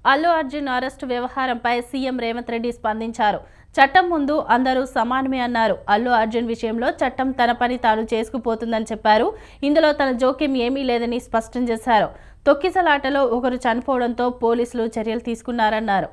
Allu Arjun arrest వ్యవహారంపై CM Revanth Reddy స్పందించారు. చట్టం ముందు అందరూ సమానమే అన్నారు. అల్లు అర్జున్ విషయంలో చట్టం తన పని తాను చేసుకుపోతుందని చెప్పారు. ఇందులో తన జోక్యం ఏమీ లేదని స్పష్టం చేశారు. తొక్కిసలాటలో ఒకరు చనిపోవడంతో పోలీసులు చర్యలు తీసుకున్నారన్నారు.